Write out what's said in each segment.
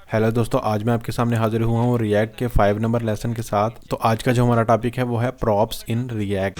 Hello दोस्तों, आज मैं आपके सामने हाजिर हुआ हूँ रिएक्ट के 5 नंबर लेसन के साथ। तो आज का जो हमारा टॉपिक है वो है प्रॉप्स इन रिएक्ट।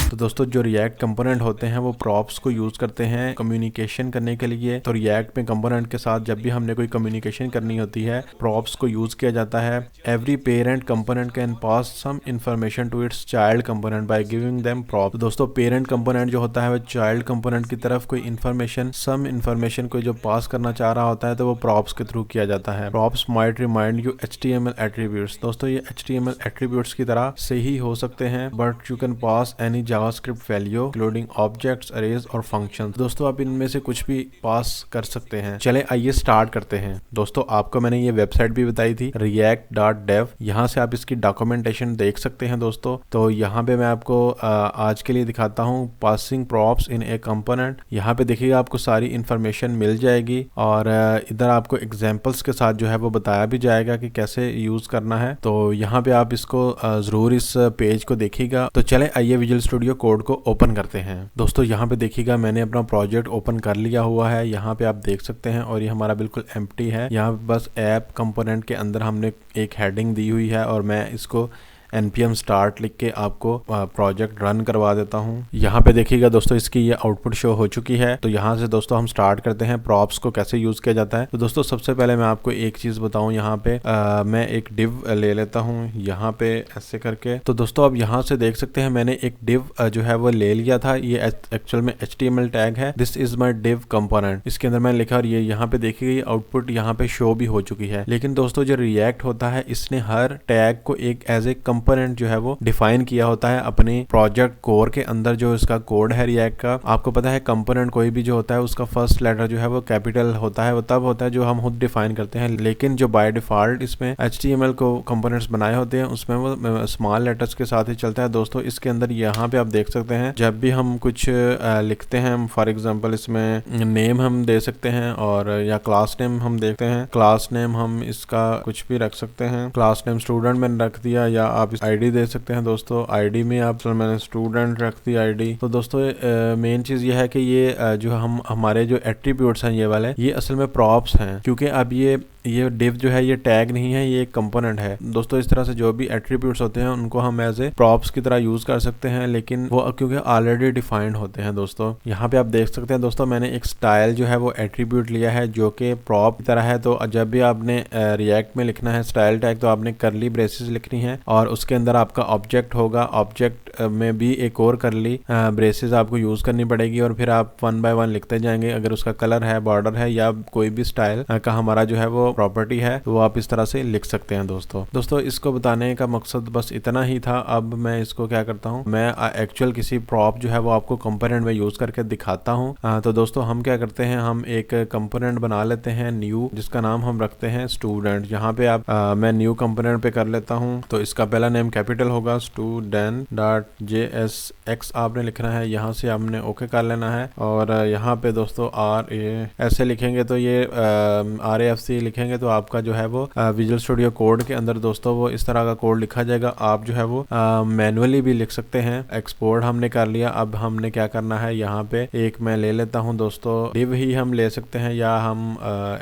तो दोस्तों, जो रिएक्ट कंपोनेंट होते हैं वो प्रॉप्स को यूज करते हैं कम्युनिकेशन करने के लिए। तो रिएक्ट में कंपोनेंट के साथ जब भी हमने कोई कम्युनिकेशन करनी होती है, प्रॉप्स को यूज किया जाता है। Every parent component can pass some information to its child component by giving them props. तो दोस्तों, पेरेंट कंपोनेंट जो होता है वो चाइल्ड कंपोनेंट की तरफ कोई इन्फॉर्मेशन, सम इन्फॉर्मेशन को जो पास करना चाह रहा होता है तो वो प्रॉप्स के थ्रू किया जाता है। Props might remind you HTML attributes. दोस्तों, ये HTML एट्रीब्यूट्स की तरह से ही हो सकते हैं, but you can pass any JavaScript value including objects, arrays और फंक्शंस। दोस्तों, आप इनमें से कुछ भी पास कर सकते हैं। चले आइए स्टार्ट करते हैं। दोस्तों, आपको मैंने ये वेबसाइट भी बताई थी react.dev। यहाँ से आप इसकी डॉक्यूमेंटेशन देख सकते हैं दोस्तों। तो यहाँ पे मैं आपको आज के लिए दिखाता हूँ पासिंग प्रॉप्स इन ए कंपोनेंट। यहाँ पे देखिएगा आपको सारी इंफॉर्मेशन मिल जाएगी और इधर आपको एग्जांपल्स के साथ जो है वो बताया भी जाएगा कि कैसे यूज करना है। तो यहाँ पे आप इसको जरूर इस पेज को देखिएगा। तो चले आइए विजुअल स्टूडियो कोड को ओपन करते हैं। दोस्तों, यहाँ पे देखिएगा मैंने अपना प्रोजेक्ट ओपन कर लिया हुआ है। यहाँ पे आप देख सकते हैं और ये हमारा बिल्कुल एम्प्टी है। यहाँ पे बस ऐप कंपोनेंट के अंदर हमने एक हेडिंग दी हुई है और मैं इसको npm start लिख के आपको प्रोजेक्ट रन करवा देता हूँ। यहाँ पे देखिएगा दोस्तों, इसकी ये आउटपुट शो हो चुकी है। तो यहाँ से दोस्तों हम स्टार्ट करते हैं प्रॉप्स को कैसे यूज किया जाता है। तो दोस्तों, सबसे पहले मैं आपको एक चीज बताऊँ। यहाँ पे मैं एक डिव ले लेता हूँ यहाँ पे ऐसे करके। तो दोस्तों, अब यहाँ से देख सकते हैं मैंने एक डिव जो है वो ले लिया था। ये एक्चुअल में HTML टैग है। This is my div component. इसके अंदर मैंने लिखा और ये यहाँ पे देखिएगा आउटपुट यहाँ पे शो भी हो चुकी है। लेकिन दोस्तों, जो रिएक्ट होता है इसने हर टैग को एक एज ए कंपोनेंट जो है वो डिफाइन किया होता है अपने प्रोजेक्ट कोर के अंदर। जो इसका कोड है रिएक्ट का, आपको पता है कंपोनेंट कोई भी जो होता है उसका फर्स्ट लेटर जो है वो कैपिटल होता है। वो तब होता है जो हम खुद डिफाइन करते हैं। लेकिन जो बाय डिफॉल्ट इसमें HTML को कंपोनेंट्स बनाए होते हैं उसमें वो स्मॉल लेटर्स के साथ ही चलता है। दोस्तों, इसके अंदर यहाँ पे आप देख सकते हैं जब भी हम कुछ लिखते हैं, फॉर एग्जाम्पल इसमें नेम हम दे सकते हैं और या क्लास नेम हम देखते हैं। क्लास नेम हम इसका कुछ भी रख सकते हैं। क्लास नेम स्टूडेंट मैंने रख दिया, या आप इस आईडी दे सकते हैं। दोस्तों, आईडी में आप मैंने स्टूडेंट रख दी आईडी। तो दोस्तों, मेन चीज ये है कि ये जो हमारे जो एट्रीब्यूट्स हैं ये वाले, ये असल में प्रॉप्स हैं, क्योंकि अब ये डिव जो है ये टैग नहीं है, ये एक कंपोनेंट है। दोस्तों, इस तरह से जो भी एट्रीब्यूट्स होते हैं उनको हम एज ए प्रॉप्स की तरह यूज कर सकते हैं, लेकिन वो क्योंकि ऑलरेडी डिफाइंड होते हैं। दोस्तों, यहाँ पे आप देख सकते हैं दोस्तों, मैंने एक स्टाइल जो है वो एट्रीब्यूट लिया है जो कि प्रॉप की तरह है। तो जब भी आपने रिएक्ट में लिखना है स्टाइल टैग, तो आपने करली ब्रेसेस लिखनी है और उसके अंदर आपका ऑब्जेक्ट होगा। ऑब्जेक्ट में भी एक और करली ब्रेसेस आपको यूज करनी पड़ेगी और फिर आप 1 बाय 1 लिखते जाएंगे। अगर उसका कलर है, बॉर्डर है या कोई भी स्टाइल का हमारा जो है वो प्रॉपर्टी है, तो वो आप इस तरह से लिख सकते हैं। दोस्तों, इसको बताने का मकसद बस इतना ही था। अब मैं इसको क्या करता हूँ, मैं एक्चुअल किसी प्रॉप जो है वो आपको कंपोनेंट में यूज करके दिखाता हूँ। तो दोस्तों, हम क्या करते हैं, हम एक कंपोनेंट बना लेते हैं न्यू, जिसका नाम हम रखते हैं स्टूडेंट। यहाँ पे आप मैं न्यू कंपोनेंट पे कर लेता हूँ। तो इसका पहला नेम कैपिटल होगा, student.jsx आपने लिखना है। यहाँ से आपने ओके कर लेना है और यहाँ पे दोस्तों ऐसे लिखेंगे तो ये RAFC लिखेंगे तो आपका जो है वो विजुअल स्टूडियो कोड के अंदर दोस्तों वो इस तरह का कोड लिखा जाएगा। आप जो है वो मैनुअली भी लिख सकते हैं। एक्सपोर्ट हमने कर लिया। अब हमने क्या करना है, यहाँ पे एक मैं ले लेता हूँ दोस्तों, डिव ही हम ले सकते हैं या हम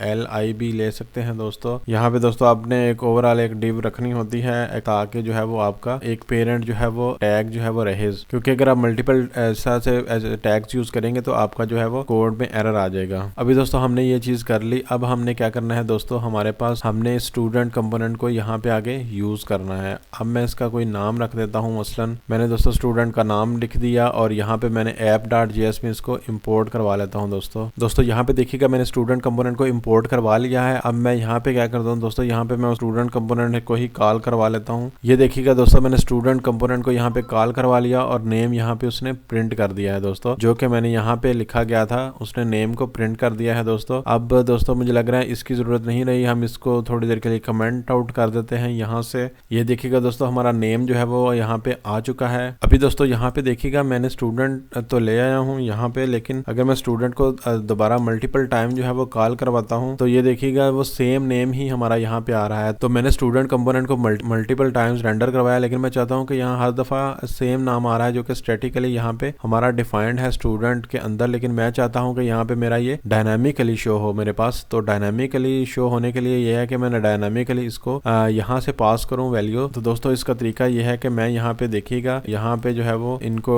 LI भी ले सकते हैं। दोस्तों, यहाँ पे दोस्तों आपने एक ओवरऑल एक डिव रखनी होती है ताकि जो है वो आपका एक पेरेंट जो है वो टैग जो है वो रहे, क्योंकि अगर आप मल्टीपल ऐसा से टैग्स यूज करेंगे तो आपका जो है वो कोड में एरर आ जाएगा। अभी दोस्तों हमने ये चीज कर ली। अब हमने क्या करना है दोस्तों, हमारे पास हमने स्टूडेंट कंपोनेंट को यहाँ पे आगे यूज करना है। अब मैं इसका कोई नाम रख देता हूँ। मसलन मैंने दोस्तों स्टूडेंट का नाम लिख दिया और यहाँ पे मैंने app.js में इसको इंपोर्ट करवा लेता हूँ। दोस्तों यहाँ पे देखिएगा मैंने स्टूडेंट कंपोनेंट को इंपोर्ट करवा लिया है। अब मैं यहाँ पे क्या करता हूँ दोस्तों, यहाँ पे मैं स्टूडेंट कंपोनेंट को ही कॉल करवा लेता हूँ। ये देखिएगा दोस्तों, मैंने स्टूडेंट कंपोनेंट को यहाँ पे कॉल करवा लिया और नेम यहाँ पे उसने प्रिंट कर दिया है दोस्तों, जो कि मैंने यहाँ पे लिखा गया था उसने नेम को प्रिंट कर दिया है। दोस्तों, अब दोस्तों मुझे लग रहा है इसकी जरूरत नहीं नहीं रही, हम इसको थोड़ी देर के लिए कमेंट आउट कर देते हैं यहाँ से। ये देखिएगा दोस्तों हमारा नेम जो है वो यहाँ पे आ चुका है। अभी दोस्तों यहाँ पे देखिएगा मैंने स्टूडेंट तो ले आया हूँ यहाँ पे, लेकिन अगर मैं स्टूडेंट को दोबारा मल्टीपल टाइम जो है वो कॉल करवाता हूँ तो ये देखिएगा वो सेम नेम ही हमारा यहाँ पे आ रहा है। तो मैंने स्टूडेंट कंपोनेंट को मल्टीपल टाइम्स रेंडर करवाया, लेकिन मैं चाहता हूँ कि यहाँ हर दफा सेम नाम आ रहा है जो कि स्टैटिकली यहाँ पे हमारा डिफाइंड है स्टूडेंट के अंदर, लेकिन मैं चाहता हूँ कि यहाँ पे मेरा ये डायनामिकली शो हो मेरे पास। तो डायनामिकली शो होने के लिए ये है कि मैंने डायनामिकली इसको यहाँ से पास करूँ वैल्यू। तो दोस्तों इसका तरीका ये है कि मैं यहाँ पे देखिएगा यहाँ पे जो है वो इनको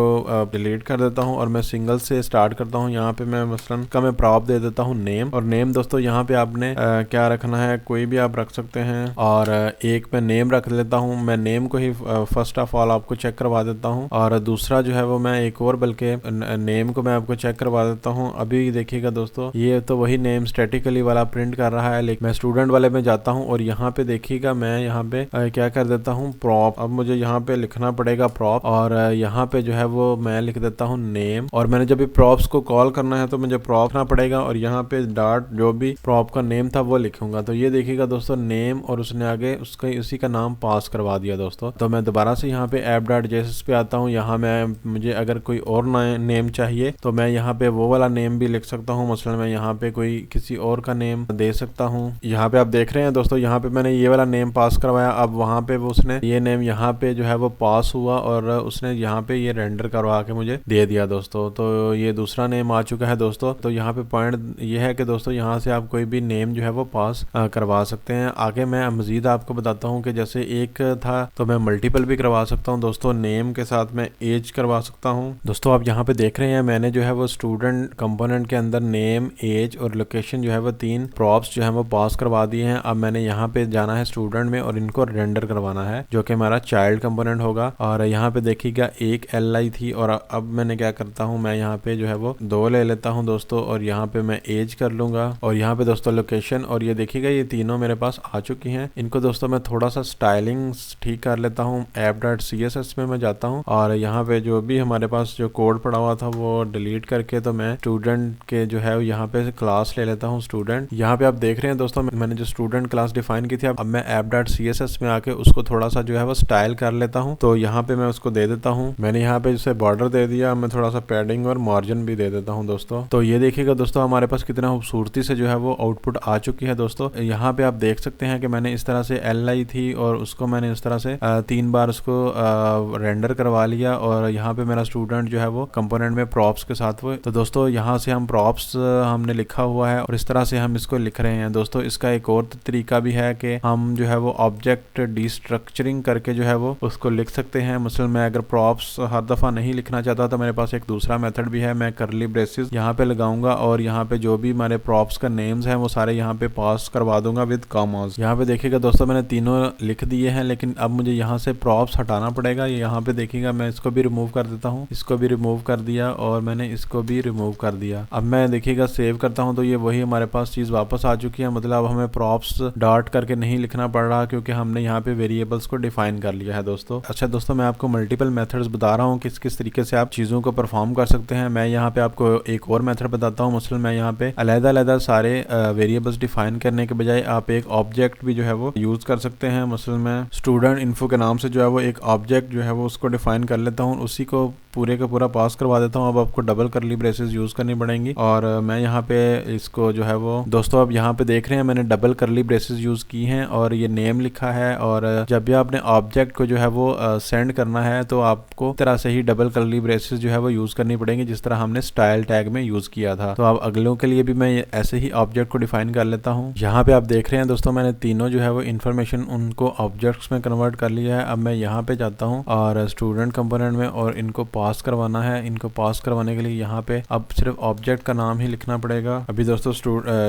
डिलीट कर देता हूँ और मैं सिंगल से स्टार्ट करता हूँ। यहाँ पे मैं मसलन का मैं प्रॉप दे देता हूँ नेम, और नेम दोस्तों यहाँ पे आपने क्या रखना है, कोई भी आप रख सकते हैं। और एक मैं नेम रख लेता हूँ, मैं नेम को ही फर्स्ट ऑफ ऑल आपको चेक करवा देता हूँ, और दूसरा जो है वो मैं एक और बल्कि नेम को मैं आपको चेक करवा देता हूँ। अभी देखिएगा दोस्तों ये तो वही नेम स्टैटिकली वाला प्रिंट कर रहा है, लेकिन मैं स्टूडेंट वाले में जाता हूँ और यहाँ पे देखिएगा मैं यहाँ पे क्या कर देता हूँ प्रॉप। अब मुझे यहाँ पे लिखना पड़ेगा प्रॉप, और यहाँ पे जो है वो मैं लिख देता हूँ नेम, और मैंने जब भी प्रॉप्स को कॉल करना है तो मुझे प्रॉप लिखना पड़ेगा और यहाँ पे डॉट जो भी प्रॉप का नेम था वो लिखूंगा। तो ये देखिएगा दोस्तों नेम, और उसने आगे उसका उसी का नाम पास करवा दिया दोस्तों। तो मैं दोबारा से यहाँ पे app.js पे आता हूँ। यहाँ मैं मुझे अगर कोई और नेम चाहिए तो मैं यहाँ पे वो वाला नेम भी लिख सकता हूँ, मसलन मैं यहाँ पे कोई किसी और का नेम दे सकता हूँ। यहाँ पे आप देख रहे हैं दोस्तों यहाँ पे मैंने ये वाला नेम पास करवाया, अब वहाँ पे वो उसने ये नेम यहाँ पे जो है वो पास हुआ और उसने यहाँ पे ये रेंडर करवा के मुझे दे दिया दोस्तों। तो ये दूसरा नेम आ चुका है दोस्तों। तो यहाँ पे पॉइंट ये है कि दोस्तों यहाँ से आप कोई भी नेम जो है वो पास करवा सकते हैं। आगे मैं मजीद आपको बताता हूँ कि जैसे एक था तो मैं मल्टीपल भी करवा सकता हूँ दोस्तों। नेम के साथ मैं एज करवा सकता हूँ। दोस्तों आप यहाँ पे देख रहे हैं मैंने जो है वो स्टूडेंट कंपोनेंट के अंदर नेम, एज और लोकेशन जो है वो 3 प्रॉप्स जो है वो पास करवा दिए हैं। अब मैंने यहाँ पे जाना है स्टूडेंट में और इनको रेंडर करवाना है जो कि हमारा चाइल्ड कंपोनेंट होगा। और यहाँ पे देखिएगा एक LI थी, और अब मैंने क्या करता हूँ मैं यहाँ पे जो है वो 2 ले लेता हूँ दोस्तों, और यहाँ पे मैं एज कर लूंगा और यहाँ पे दोस्तों लोकेशन, और ये देखिएगा ये तीनों मेरे पास आ चुकी हैं। इनको दोस्तों मैं थोड़ा सा स्टाइलिंग ठीक कर लेता हूँ। app.css में मैं जाता हूँ और यहाँ पे जो भी हमारे पास जो कोड पड़ा हुआ था वो डिलीट करके तो मैं स्टूडेंट के जो है यहाँ पे क्लास ले लेता हूँ स्टूडेंट। यहाँ पे आप देख रहे हैं दोस्तों मैंने जो स्टूडेंट क्लास डिफाइन की थी, अब मैं app.css में आके उसको थोड़ा सा जो है वो स्टाइल कर लेता हूँ। तो यहाँ पे मैं उसको दे देता हूँ, मैंने यहाँ पे जैसे बॉर्डर दे दिया, मैं थोड़ा सा पैडिंग और मार्जिन भी दे देता हूँ दोस्तों। तो ये देखिएगा दोस्तों हमारे पास कितना खूबसूरती से जो है वो आउटपुट आ चुकी है दोस्तों। यहाँ पे आप देख सकते हैं कि मैंने इस तरह से LI थी और उसको मैंने इस तरह से 3 बार उसको रेंडर करवा लिया, और यहाँ पे मेरा स्टूडेंट जो है वो कंपोनेंट में प्रॉप्स के साथ हुए। तो दोस्तों यहाँ से हम प्रॉप्स हमने लिखा हुआ है और इस तरह से हम इसको लिख रहे हैं दोस्तों। इसका एक और तरीका भी है कि हम जो है वो ऑब्जेक्ट डिस्ट्रक्चरिंग करके जो है वो उसको लिख सकते हैं। मसलन मैं अगर प्रॉप्स हर दफा नहीं लिखना चाहता तो मेरे पास एक दूसरा मेथड भी है, मैं करली ब्रेसेस यहाँ पे लगाऊंगा और यहाँ पे जो भी हमारे प्रॉप्स का नेम्स हैं वो सारे यहाँ पे पास करवा दूंगा विद कॉमास। यहाँ पे देखिएगा दोस्तों मैंने तीनों लिख दिए हैं, लेकिन अब मुझे यहाँ से प्रॉप्स हटाना पड़ेगा। यहाँ पे देखिएगा मैं इसको भी रिमूव कर देता हूँ, इसको भी रिमूव कर दिया और मैंने इसको भी रिमूव कर दिया। अब मैं देखिएगा सेव करता हूँ तो ये वही हमारे पास चीज वापस आ चुकी है। मतलब अब हमें प्रॉप्स डॉट करके नहीं लिखना पड़ रहा क्योंकि हमने यहाँ पे वेरिएबल्स को डिफाइन कर लिया है दोस्तों। अच्छा दोस्तों मैं आपको मल्टीपल मेथड्स बता रहा हूँ किस किस तरीके से आप चीजों को परफॉर्म कर सकते हैं। मैं यहाँ पे आपको एक और मेथड बताता हूँ। मसलन मैं यहाँ पे अलग-अलग सारे वेरिएबल्स डिफाइन करने के बजाय आप एक ऑब्जेक्ट भी जो है वो यूज कर सकते हैं। मसलन मैं स्टूडेंट इन्फो के नाम से जो है वो एक ऑब्जेक्ट जो है वो उसको डिफाइन कर लेता हूँ, उसी को पूरे का पूरा पास करवा देता हूँ। अब आपको डबल करली ब्रेसेस यूज करनी पड़ेंगी और मैं यहाँ पे इसको जो है वो दोस्तों अब यहाँ पे देख रहे हैं मैंने डबल करली ब्रेसेस यूज की हैं और ये नेम लिखा है। और जब भी आपने ऑब्जेक्ट को जो है वो सेंड करना है तो आपको तरह से ही डबल करली ब्रेसेस जो है वो यूज करनी पड़ेंगी जिस तरह हमने स्टाइल टैग में यूज किया था। तो अब अगलों के लिए भी मैं ऐसे ही ऑब्जेक्ट को डिफाइन कर लेता हूँ। यहाँ पे आप देख रहे हैं दोस्तों मैंने तीनों जो है वो इन्फॉर्मेशन उनको ऑब्जेक्ट्स में कन्वर्ट कर लिया है। अब मैं यहाँ पे जाता हूँ और स्टूडेंट कंपोनेंट में और इनको पास करवाना है। इनको पास करवाने के लिए यहाँ पे अब सिर्फ ऑब्जेक्ट का नाम ही लिखना पड़ेगा। अभी दोस्तों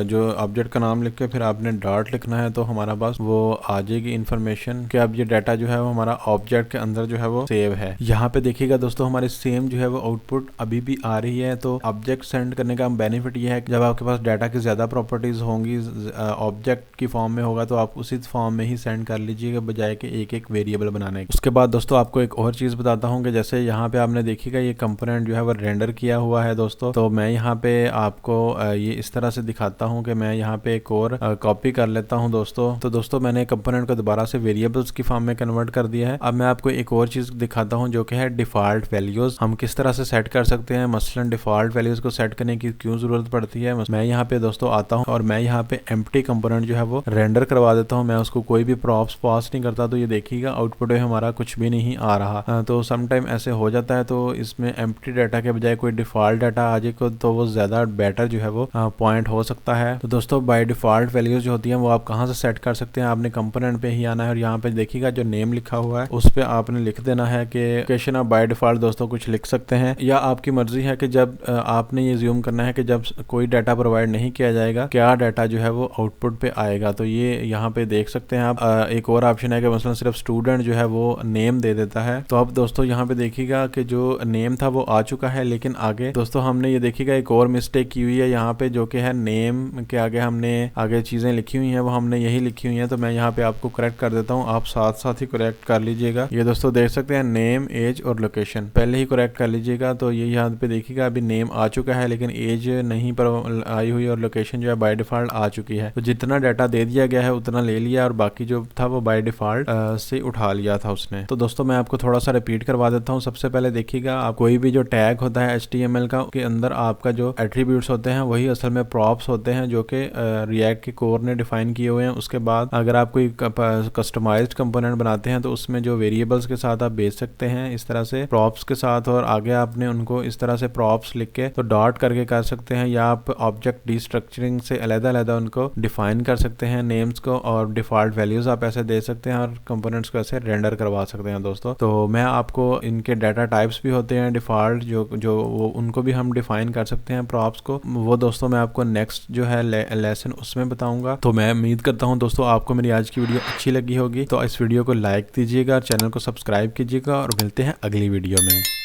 जो ऑब्जेक्ट का नाम लिख के फिर आपने डॉट लिखना है तो हमारा पास वो आ जाएगी इन्फॉर्मेशन कि अब ये डाटा जो है वो हमारा ऑब्जेक्ट के अंदर जो है वो सेव है। यहाँ पे देखिएगा दोस्तों हमारे सेम जो है वो आउटपुट अभी भी आ रही है। तो ऑब्जेक्ट सेंड करने का बेनिफिट ये है कि जब आपके पास डाटा की ज्यादा प्रॉपर्टीज होंगी, ऑब्जेक्ट की फॉर्म में होगा तो आप उसी फॉर्म में ही सेंड कर लीजिएगा बजाय के एक एक वेरिएबल बनाने के। उसके बाद दोस्तों आपको एक और चीज बताता हूँ कि जैसे यहाँ पे आपने देखिएगा ये कंपोनेंट जो है वो रेंडर किया हुआ है दोस्तों। तो मैं यहाँ पे आपको ये इस तरह से दिखाता हूँ कि मैं यहाँ पे एक और कॉपी कर लेता हूँ दोस्तों। तो दोस्तों मैंने कंपोनेंट को दोबारा से वेरिएबल्स की फॉर्म में कन्वर्ट कर दिया है। अब मैं आपको एक और चीज दिखाता हूँ जो कि है डिफॉल्ट वैल्यूज। हम किस तरह से सेट कर सकते हैं, मसलन डिफॉल्ट वैल्यूज को सेट करने की क्यों जरूरत पड़ती है। मैं यहाँ पे दोस्तों आता हूँ और मैं यहाँ पे एम्प्टी कंपोनेंट जो है वो रेंडर करवा देता हूँ। मैं उसको कोई भी प्रॉप्स पास नहीं करता। तो ये देखिएगा आउटपुट में हमारा कुछ भी नहीं आ रहा। तो समटाइम ऐसे हो जाता है। तो इसमें एम्प्टी डाटा के बजाय कोई डिफॉल्ट डाटा आ जाए तो वो ज्यादा बेटर जो है वो पॉइंट हो सकता है। तो दोस्तों बाय डिफॉल्ट वैल्यूज जो होती है वो आप कहाँ से सेट कर सकते हैं, आपने कंपोनेंट पे ही आना है और यहाँ पे देखिएगा जो नेम लिखा हुआ है उस पे आपने लिख देना है कि लोकेशन। आप बाय डिफॉल्ट दोस्तों कुछ लिख सकते हैं या आपकी मर्जी है कि जब आपने ये ज़ूम करना है कि जब कोई डाटा प्रोवाइड नहीं किया जाएगा क्या डाटा जो है वो आउटपुट पे आएगा। तो ये यहाँ पे देख सकते हैं आप। एक और ऑप्शन है कि मसलन सिर्फ स्टूडेंट जो है वो नेम दे देता है। तो अब दोस्तों यहाँ पे देखिएगा कि जो नेम था वो आ चुका है, लेकिन आगे दोस्तों हमने ये देखिएगा एक और मिस्टेक की हुई है यहाँ पे, जो कि है नेम के आगे हमने आगे चीजें लिखी हुई हैं वो हमने यही लिखी हुई हैं। तो मैं यहाँ पे आपको करेक्ट कर देता हूँ, आप साथ साथ ही करेक्ट कर लीजिएगा। ये दोस्तों देख सकते हैं नेम, एज और लोकेशन पहले ही करेक्ट कर लीजिएगा। तो ये यहाँ पे देखिएगा अभी नेम आ चुका है लेकिन एज नहीं पर आई हुई और लोकेशन जो है बाय डिफॉल्ट आ चुकी है। तो जितना डाटा दे दिया गया है उतना ले लिया और बाकी जो था वो बाय डिफॉल्ट से उठा लिया था उसने। तो दोस्तों मैं आपको थोड़ा सा रिपीट करवा देता हूँ। सबसे पहले देखिएगा आप कोई भी जो टैग होता है HTML का के अंदर आपका जो एट्रीब्यूट्स होते हैं वही असल में प्रॉप्स होते हैं जो कि रिएक्ट के कोर ने डिफाइन किए हुए हैं। उसके बाद अगर आप कोई कस्टमाइज्ड कंपोनेंट बनाते हैं तो उसमें जो वेरिएबल्स के साथ आप भेज सकते हैं इस तरह से प्रॉप्स के साथ, और आगे आपने उनको इस तरह से प्रॉप्स लिख के तो डॉट करके कर सकते हैं, या आप ऑब्जेक्ट डिस्ट्रक्चरिंग से अलग-अलग उनको डिफाइन कर सकते हैं नेम्स को, और डिफॉल्ट वैल्यूज आप ऐसे दे सकते हैं और कंपोनेंट्स को ऐसे रेंडर करवा सकते हैं दोस्तों। तो मैं आपको इनके डाटा टाइप्स भी होते हैं डिफॉल्ट जो वो उनको भी हम डिफाइन कर सकते हैं प्रॉप्स को। वो दोस्तों मैं आपको नेक्स्ट जो है लेसन उसमें बताऊंगा। तो मैं उम्मीद करता हूं दोस्तों आपको मेरी आज की वीडियो अच्छी लगी होगी। तो इस वीडियो को लाइक दीजिएगा, चैनल को सब्सक्राइब कीजिएगा और मिलते हैं अगली वीडियो में।